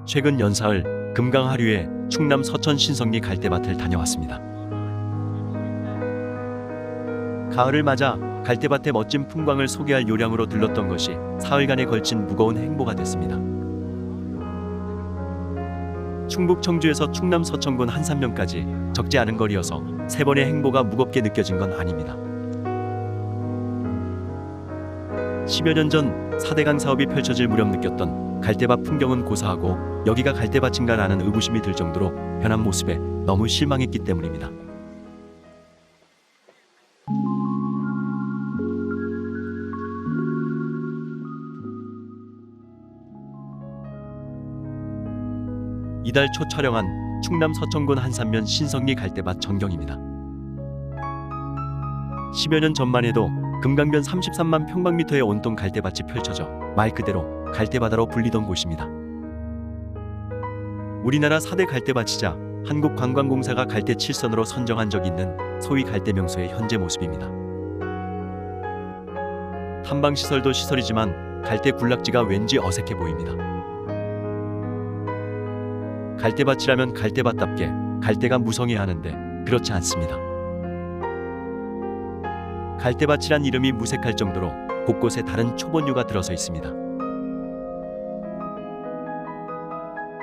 최근 연사을 금강하류의 충남 서천 신성리 갈대밭을 다녀왔습니다. 가을을 맞아 갈대밭의 멋진 풍광을 소개할 요량으로 들렀던 것이 사흘간에 걸친 무거운 행보가 됐습니다. 충북 청주에서 충남 서천군 한산면까지 적지 않은 거리여서 세 번의 행보가 무겁게 느껴진 건 아닙니다. 10여 년 전 4대강 사업이 펼쳐질 무렵 느꼈던 갈대밭 풍경은 고사하고 여기가 갈대밭인가라는 의구심이 들 정도로 변한 모습에 너무 실망했기 때문입니다. 이달 초 촬영한 충남 서천군 한산면 신성리 갈대밭 전경입니다. 10여 년 전만 해도 금강변 33만 평방미터의 온통 갈대밭이 펼쳐져 말 그대로 갈대바다로 불리던 곳입니다. 우리나라 4대 갈대밭이자 한국관광공사가 갈대 7선으로 선정한 적이 있는 소위 갈대명소의 현재 모습입니다. 탐방시설도 시설이지만 갈대 군락지가 왠지 어색해 보입니다. 갈대밭이라면 갈대밭답게 갈대가 무성해야 하는데 그렇지 않습니다. 갈대밭이란 이름이 무색할 정도로 곳곳에 다른 초본류가 들어서 있습니다.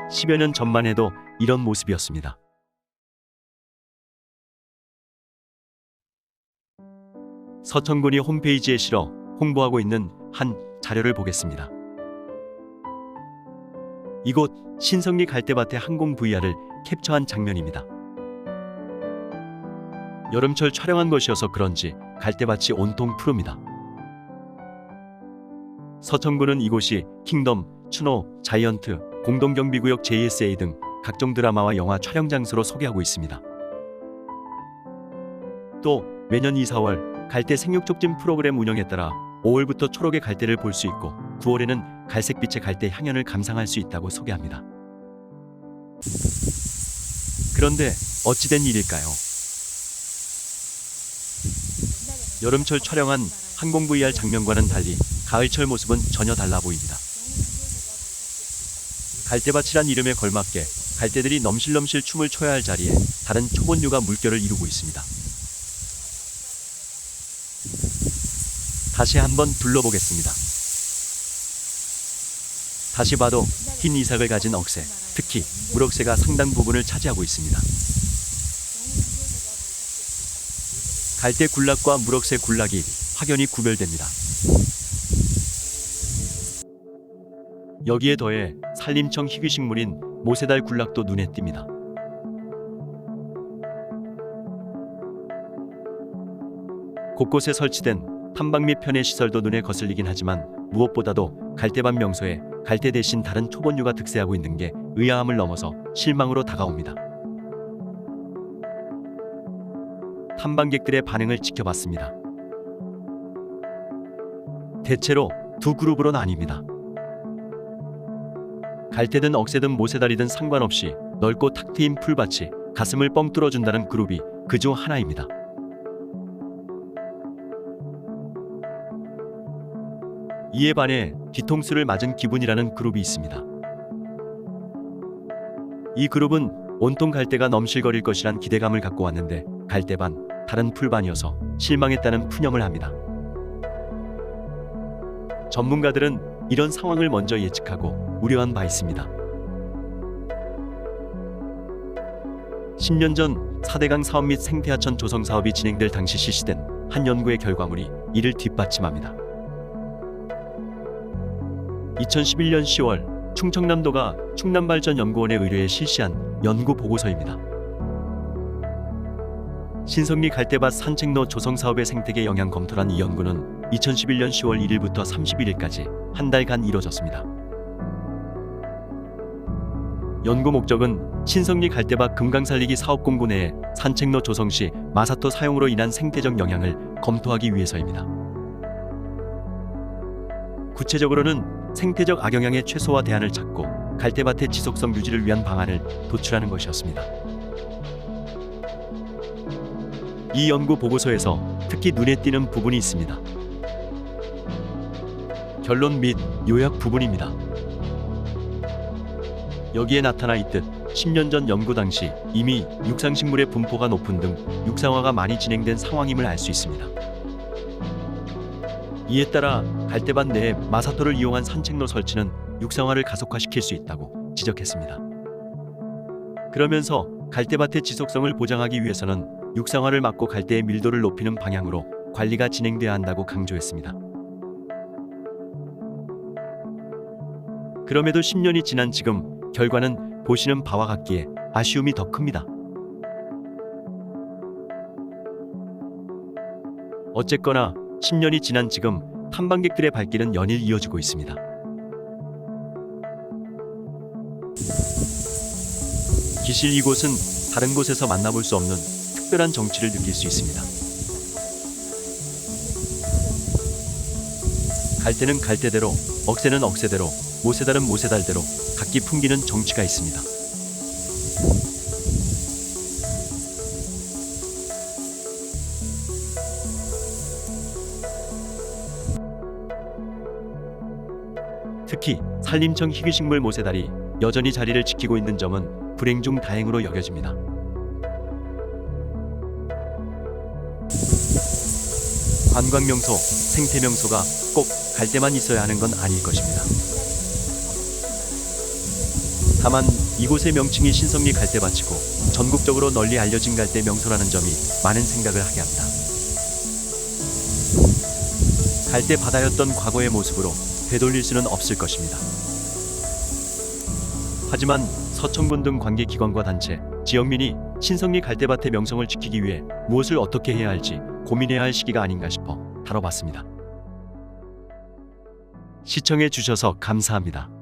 10여 년 전만 해도 이런 모습이었습니다. 서천군이 홈페이지에 실어 홍보하고 있는 한 자료를 보겠습니다. 이곳 신성리 갈대밭의 항공 VR을 캡처한 장면입니다. 여름철 촬영한 것이어서 그런지 갈대밭이 온통 푸릅니다. 서천군은 이곳이 킹덤, 추노, 자이언트, 공동경비구역 JSA 등 각종 드라마와 영화 촬영 장소로 소개하고 있습니다. 또 매년 2, 4월 갈대 생육촉진 프로그램 운영에 따라 5월부터 초록의 갈대를 볼 수 있고 9월에는 갈색빛의 갈대 향연을 감상할 수 있다고 소개합니다. 그런데 어찌된 일일까요? 여름철 촬영한 항공 VR 장면과는 달리 가을철 모습은 전혀 달라 보입니다. 갈대밭이란 이름에 걸맞게 갈대들이 넘실넘실 춤을 춰야 할 자리에 다른 초본류가 물결을 이루고 있습니다. 다시 한번 둘러보겠습니다. 다시 봐도 흰 이삭을 가진 억새, 특히 물억새가 상당 부분을 차지하고 있습니다. 갈대 군락과 물억새 군락이 확연히 구별됩니다. 여기에 더해 산림청 희귀식물인 모세달 군락도 눈에 띕니다. 곳곳에 설치된 탐방 및 편의 시설도 눈에 거슬리긴 하지만 무엇보다도 갈대밭 명소에 갈대 대신 다른 초본류가 득세하고 있는 게 의아함을 넘어서 실망으로 다가옵니다. 탐방객들의 반응을 지켜봤습니다. 대체로 두 그룹으로 나뉩니다. 갈대든 억새든 모세달이든 상관없이 넓고 탁 트인 풀밭이 가슴을 뻥 뚫어준다는 그룹이 그중 하나입니다. 이에 반해 뒤통수를 맞은 기분이라는 그룹이 있습니다. 이 그룹은 온통 갈대가 넘실거릴 것이란 기대감을 갖고 왔는데 갈대반, 다른 풀반이어서 실망했다는 푸념을 합니다. 전문가들은 이런 상황을 먼저 예측하고 우려한 바 있습니다. 10년 전 4대강 사업 및 생태하천 조성 사업이 진행될 당시 실시된 한 연구의 결과물이 이를 뒷받침합니다. 2011년 10월 충청남도가 충남발전연구원에 의뢰해 실시한 연구 보고서입니다. 신성리 갈대밭 산책로 조성 사업의 생태계 영향 검토란 이 연구는 2011년 10월 1일부터 31일까지 한 달간 이뤄졌습니다. 연구 목적은 신성리 갈대밭 금강살리기 사업 공고 내에 산책로 조성 시 마사토 사용으로 인한 생태적 영향을 검토하기 위해서입니다. 구체적으로는 생태적 악영향의 최소화 대안을 찾고 갈대밭의 지속성 유지를 위한 방안을 도출하는 것이었습니다. 이 연구 보고서에서 특히 눈에 띄는 부분이 있습니다. 결론 및 요약 부분입니다. 여기에 나타나 있듯 10년 전 연구 당시 이미 육상식물의 분포가 높은 등 육상화가 많이 진행된 상황임을 알 수 있습니다. 이에 따라 갈대밭 내에 마사토를 이용한 산책로 설치는 육상화를 가속화시킬 수 있다고 지적했습니다. 그러면서 갈대밭의 지속성을 보장하기 위해서는 육상화를 막고 갈대의 밀도를 높이는 방향으로 관리가 진행돼야 한다고 강조했습니다. 그럼에도 10년이 지난 지금 결과는 보시는 바와 같기에 아쉬움이 더 큽니다. 어쨌거나 10년이 지난 지금 탐방객들의 발길은 연일 이어지고 있습니다. 기실 이곳은 다른 곳에서 만나볼 수 없는 특별한 정취를 느낄 수 있습니다. 갈대는 갈대대로, 억새는 억새대로, 모세달은 모세달대로 각기 풍기는 정취가 있습니다. 특히 산림청 희귀식물 모세달이 여전히 자리를 지키고 있는 점은 불행 중 다행으로 여겨집니다. 관광명소, 생태명소가 꼭 갈대만 있어야 하는 건 아닐 것입니다. 다만 이곳의 명칭이 신성리 갈대밭이고 전국적으로 널리 알려진 갈대 명소라는 점이 많은 생각을 하게 합니다. 갈대 바다였던 과거의 모습으로 되돌릴 수는 없을 것입니다. 하지만 서천군 등 관계기관과 단체, 지역민이 신성리 갈대밭의 명성을 지키기 위해 무엇을 어떻게 해야 할지 고민해야 할 시기가 아닌가 싶어 다뤄봤습니다. 시청해 주셔서 감사합니다.